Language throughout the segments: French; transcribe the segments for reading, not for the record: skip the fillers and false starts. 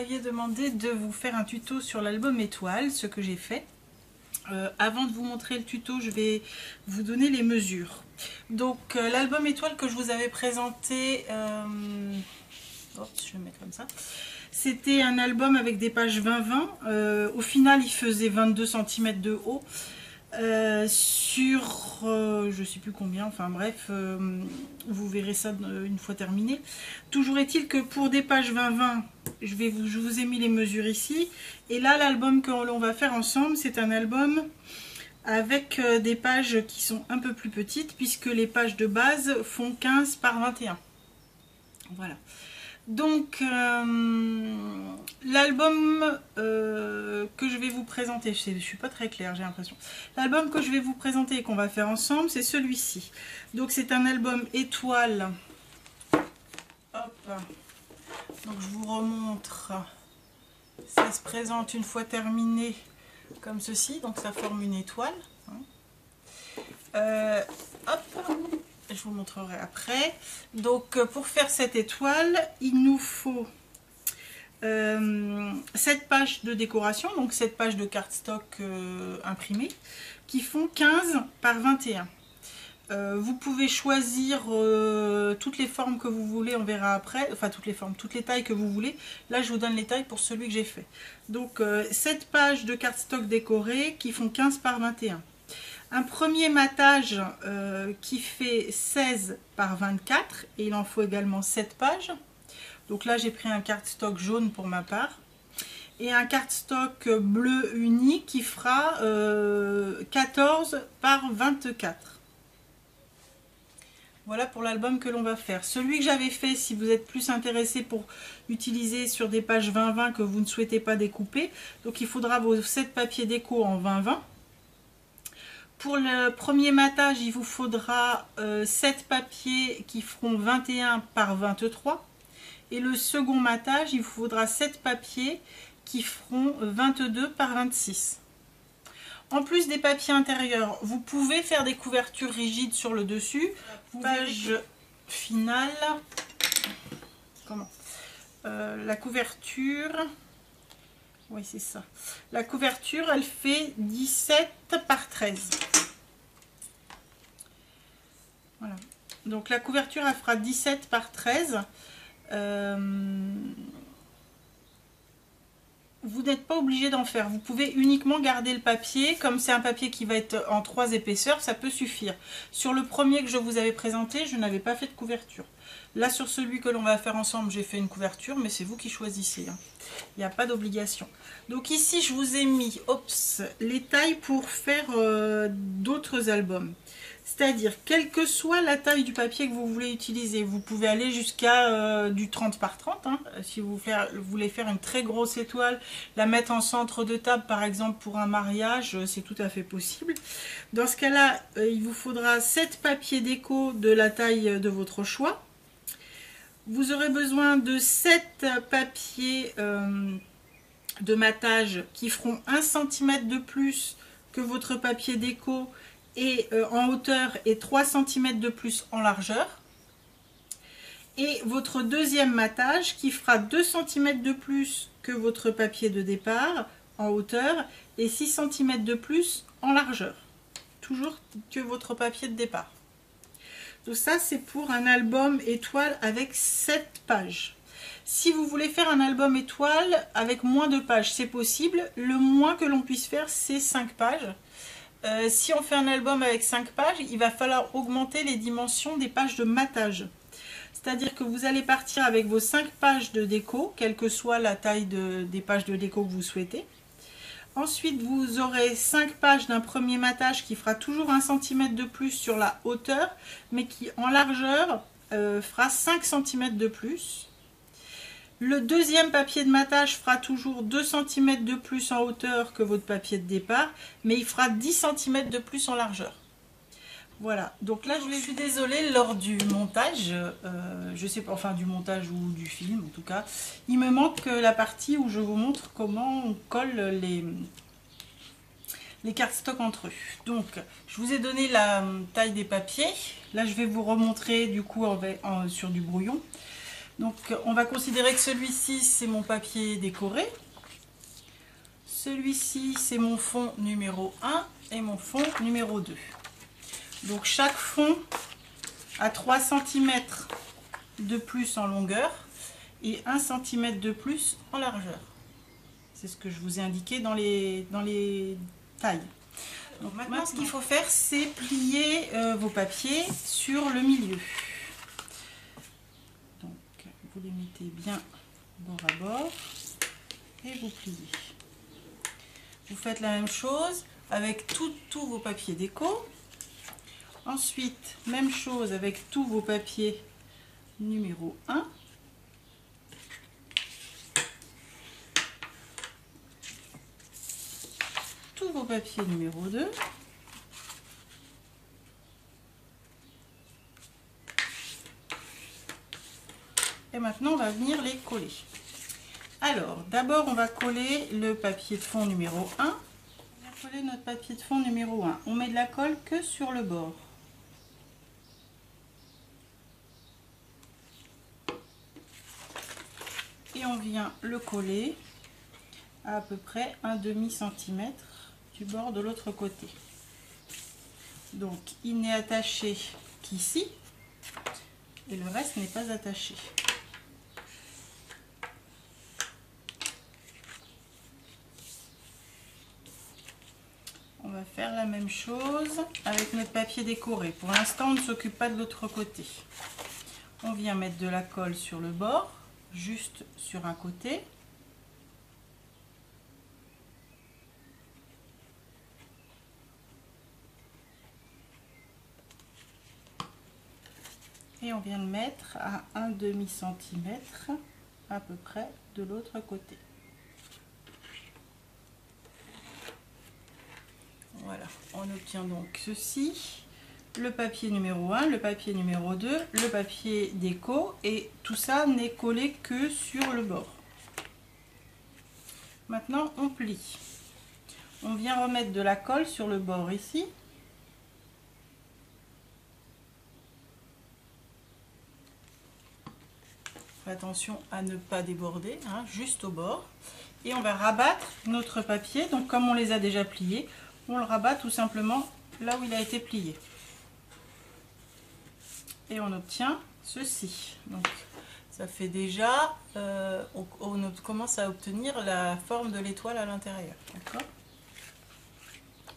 m'aviez demandé de vous faire un tuto sur l'album étoile, ce que j'ai fait. Avant de vous montrer le tuto, je vais vous donner les mesures. Donc l'album étoile que je vous avais présenté, je vais le mettre comme ça. C'était un album avec des pages 20-20. Au final, il faisait 22 cm de haut. Sur je sais plus combien, enfin bref, vous verrez ça une fois terminé. Toujours est-il que pour des pages 20-20, je vous ai mis les mesures ici. Et là, l'album que l'on va faire ensemble, c'est un album avec des pages qui sont un peu plus petites, puisque les pages de base font 15 par 21. Voilà. Donc l'album que je vais vous présenter, je suis pas très claire, j'ai l'impression. L'album que je vais vous présenter et qu'on va faire ensemble, c'est celui-ci. Donc c'est un album étoile. Hop. Donc je vous remontre. Ça se présente une fois terminé comme ceci, donc ça forme une étoile. Hop. Je vous montrerai après. Donc pour faire cette étoile, il nous faut 7 pages de décoration, donc 7 pages de cardstock imprimées, qui font 15 par 21. Vous pouvez choisir toutes les formes que vous voulez, on verra après, enfin toutes les formes, toutes les tailles que vous voulez. Là je vous donne les tailles pour celui que j'ai fait. Donc 7 pages de cardstock décoré qui font 15 par 21. Un premier matage qui fait 16 par 24 et il en faut également 7 pages. Donc là j'ai pris un cardstock jaune pour ma part et un cardstock bleu uni qui fera 14 par 24. Voilà pour l'album que l'on va faire. Celui que j'avais fait, si vous êtes plus intéressé pour utiliser sur des pages 20-20 que vous ne souhaitez pas découper, donc il faudra vos 7 papiers déco en 20-20. Pour le premier matage, il vous faudra 7 papiers qui feront 21 par 23. Et le second matage, il vous faudra 7 papiers qui feront 22 par 26. En plus des papiers intérieurs, vous pouvez faire des couvertures rigides sur le dessus. Page finale. Comment la couverture... Oui, c'est ça. La couverture, elle fait 17 par 13. Voilà. Donc la couverture, elle fera 17 par 13. Vous n'êtes pas obligé d'en faire. Vous pouvez uniquement garder le papier. Comme c'est un papier qui va être en 3 épaisseurs, ça peut suffire. Sur le premier que je vous avais présenté, je n'avais pas fait de couverture. Là, sur celui que l'on va faire ensemble, j'ai fait une couverture, mais c'est vous qui choisissez. Hein. Il n'y a pas d'obligation. Donc ici, je vous ai mis les tailles pour faire d'autres albums. C'est-à-dire, quelle que soit la taille du papier que vous voulez utiliser, vous pouvez aller jusqu'à du 30 par 30. Hein. Si vous voulez faire une très grosse étoile, la mettre en centre de table, par exemple, pour un mariage, c'est tout à fait possible. Dans ce cas-là, il vous faudra 7 papiers déco de la taille de votre choix. Vous aurez besoin de 7 papiers de matage qui feront 1 cm de plus que votre papier déco et en hauteur et 3 cm de plus en largeur. Et votre deuxième matage qui fera 2 cm de plus que votre papier de départ en hauteur et 6 cm de plus en largeur. Toujours que votre papier de départ. Donc ça, c'est pour un album étoile avec 7 pages. Si vous voulez faire un album étoile avec moins de pages, c'est possible. Le moins que l'on puisse faire, c'est 5 pages. Si on fait un album avec 5 pages, il va falloir augmenter les dimensions des pages de matage. C'est-à-dire que vous allez partir avec vos 5 pages de déco, quelle que soit la taille des pages de déco que vous souhaitez. Ensuite, vous aurez 5 pages d'un premier matage qui fera toujours 1 cm de plus sur la hauteur, mais qui en largeur fera 5 cm de plus. Le deuxième papier de matage fera toujours 2 cm de plus en hauteur que votre papier de départ, mais il fera 10 cm de plus en largeur. Voilà, donc là je suis désolée, lors du montage, je sais pas, enfin du montage ou du film en tout cas, il me manque la partie où je vous montre comment on colle les cardstock entre eux. Donc je vous ai donné la taille des papiers, là je vais vous remontrer du coup sur du brouillon. Donc on va considérer que celui-ci c'est mon papier décoré. Celui-ci c'est mon fond numéro 1 et mon fond numéro 2. Donc chaque fond a 3 cm de plus en longueur et 1 cm de plus en largeur. C'est ce que je vous ai indiqué dans les tailles. Donc maintenant, ce qu'il faut faire, c'est plier vos papiers sur le milieu. Donc, vous les mettez bien bord à bord et vous pliez. Vous faites la même chose avec tous vos papiers déco. Ensuite, même chose avec tous vos papiers numéro 1. Tous vos papiers numéro 2. Et maintenant, on va venir les coller. Alors, d'abord, on va coller le papier de fond numéro 1. On va coller notre papier de fond numéro 1. On met de la colle que sur le bord. Et on vient le coller à peu près un demi-centimètre du bord de l'autre côté. Donc il n'est attaché qu'ici et le reste n'est pas attaché. On va faire la même chose avec notre papier décoré. Pour l'instant, on ne s'occupe pas de l'autre côté. On vient mettre de la colle sur le bord, juste sur un côté. Et on vient le mettre à un demi-centimètre à peu près de l'autre côté. Voilà, on obtient donc ceci, le papier numéro 1, le papier numéro 2, le papier déco, et tout ça n'est collé que sur le bord. Maintenant on plie. On vient remettre de la colle sur le bord ici. Attention à ne pas déborder, hein, juste au bord. Et on va rabattre notre papier. Donc comme on les a déjà pliés, on le rabat tout simplement là où il a été plié. Et on obtient ceci. Donc ça fait déjà, on commence à obtenir la forme de l'étoile à l'intérieur. D'accord ?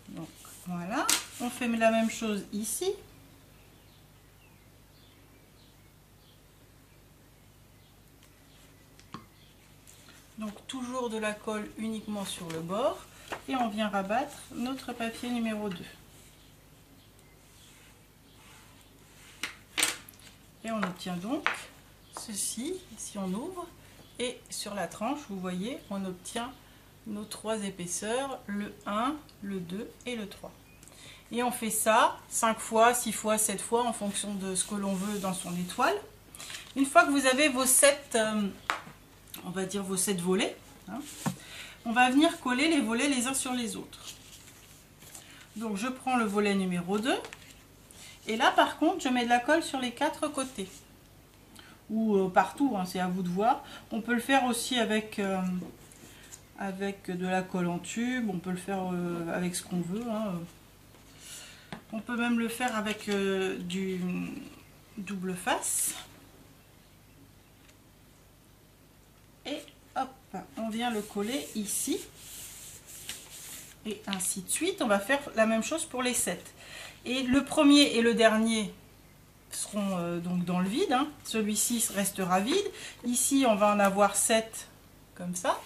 Donc voilà, on fait la même chose ici. Donc toujours de la colle uniquement sur le bord et on vient rabattre notre papier numéro 2. Et on obtient donc ceci, si on ouvre, et sur la tranche, vous voyez, on obtient nos 3 épaisseurs, le 1, le 2 et le 3. Et on fait ça 5 fois, 6 fois, 7 fois en fonction de ce que l'on veut dans son étoile. Une fois que vous avez vos 7... on va dire vos 7 volets, hein, on va venir coller les volets les uns sur les autres. Donc je prends le volet numéro 2 et là par contre je mets de la colle sur les 4 côtés ou partout, hein, c'est à vous de voir. On peut le faire aussi avec de la colle en tube, on peut le faire avec ce qu'on veut, hein. On peut même le faire avec du double face. Et hop, on vient le coller ici. Et ainsi de suite. On va faire la même chose pour les 7. Et le premier et le dernier seront donc dans le vide. Hein. Celui-ci restera vide. Ici, on va en avoir 7 comme ça.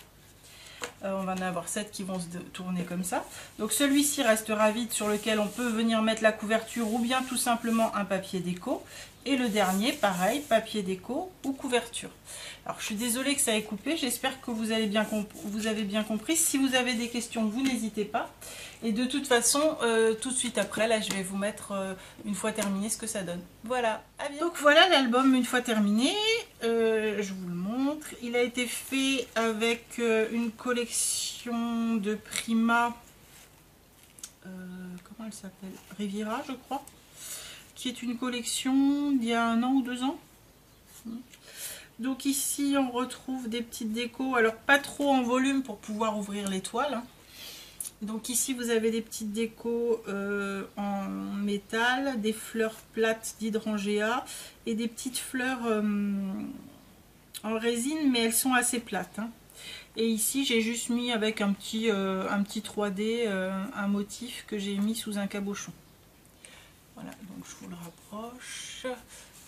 On va en avoir 7 qui vont se tourner comme ça. Donc celui-ci restera vide sur lequel on peut venir mettre la couverture ou bien tout simplement un papier déco. Et le dernier, pareil, papier déco ou couverture. Alors je suis désolée que ça ait coupé, j'espère que vous avez bien compris. Si vous avez des questions, vous n'hésitez pas. Et de toute façon, tout de suite après, là je vais vous mettre une fois terminé ce que ça donne. Voilà, à bientôt. Donc voilà l'album une fois terminé, je vous le montre. Il a été fait avec une collection de Prima, comment elle s'appelle, Riviera je crois, qui est une collection d'il y a 1 an ou 2 ans. Donc ici on retrouve des petites décos, alors pas trop en volume pour pouvoir ouvrir les toiles, hein. Donc ici vous avez des petites décos en métal, des fleurs plates d'hydrangea et des petites fleurs en résine, mais elles sont assez plates, hein. Et ici j'ai juste mis avec un petit 3D, un motif que j'ai mis sous un cabochon. Voilà, donc je vous le rapproche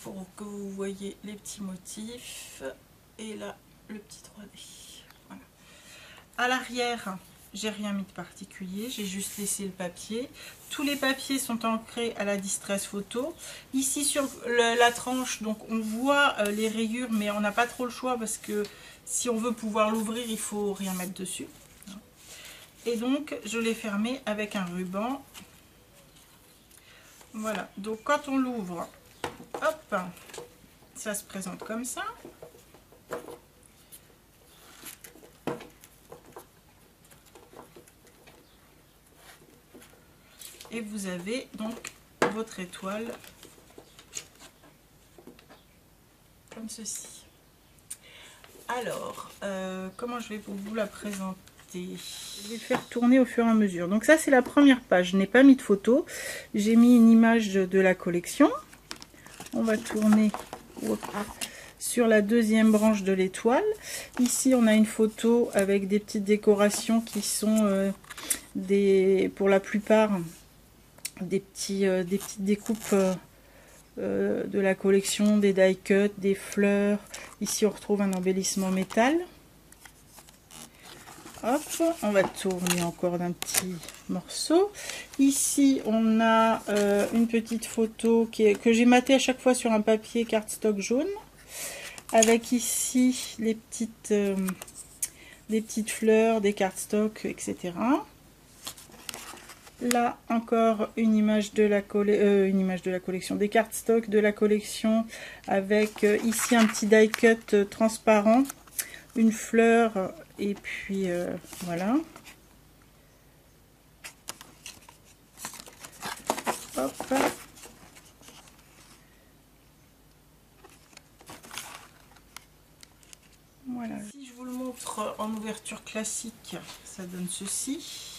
pour que vous voyez les petits motifs. Et là, le petit 3D. Voilà. À l'arrière, j'ai rien mis de particulier, j'ai juste laissé le papier. Tous les papiers sont ancrés à la Distress Photo. Ici sur la tranche, donc on voit les rayures, mais on n'a pas trop le choix parce que si on veut pouvoir l'ouvrir, il faut rien mettre dessus. Et donc, je l'ai fermé avec un ruban. Voilà, donc quand on l'ouvre, hop, ça se présente comme ça. Et vous avez donc votre étoile comme ceci. Alors, comment je vais pour vous la présenter? Je vais le faire tourner au fur et à mesure. Donc ça, c'est la première page. Je n'ai pas mis de photo. J'ai mis une image de la collection. On va tourner sur la deuxième branche de l'étoile. Ici, on a une photo avec des petites décorations qui sont pour la plupart des petites découpes de la collection, des die cuts, des fleurs. Ici, on retrouve un embellissement métal. Hop, on va tourner encore d'un petit morceau. Ici, on a une petite photo que j'ai matée à chaque fois sur un papier cardstock jaune. Avec ici des petites fleurs, des cardstocks, etc. Là, encore une image de la collection, des cardstocks de la collection, avec ici un petit die cut transparent, une fleur, et puis voilà. Hop. Voilà. Si je vous le montre en ouverture classique, ça donne ceci.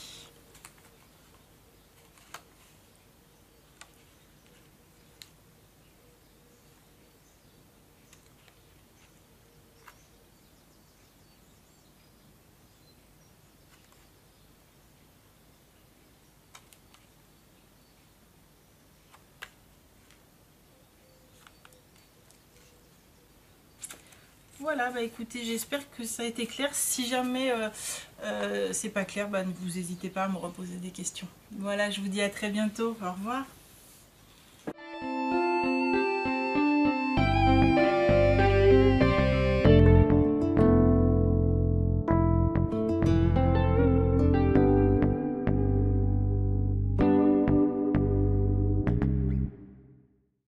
Voilà, bah écoutez, j'espère que ça a été clair. Si jamais c'est pas clair, bah, ne vous hésitez pas à me reposer des questions. Voilà, je vous dis à très bientôt. Au revoir.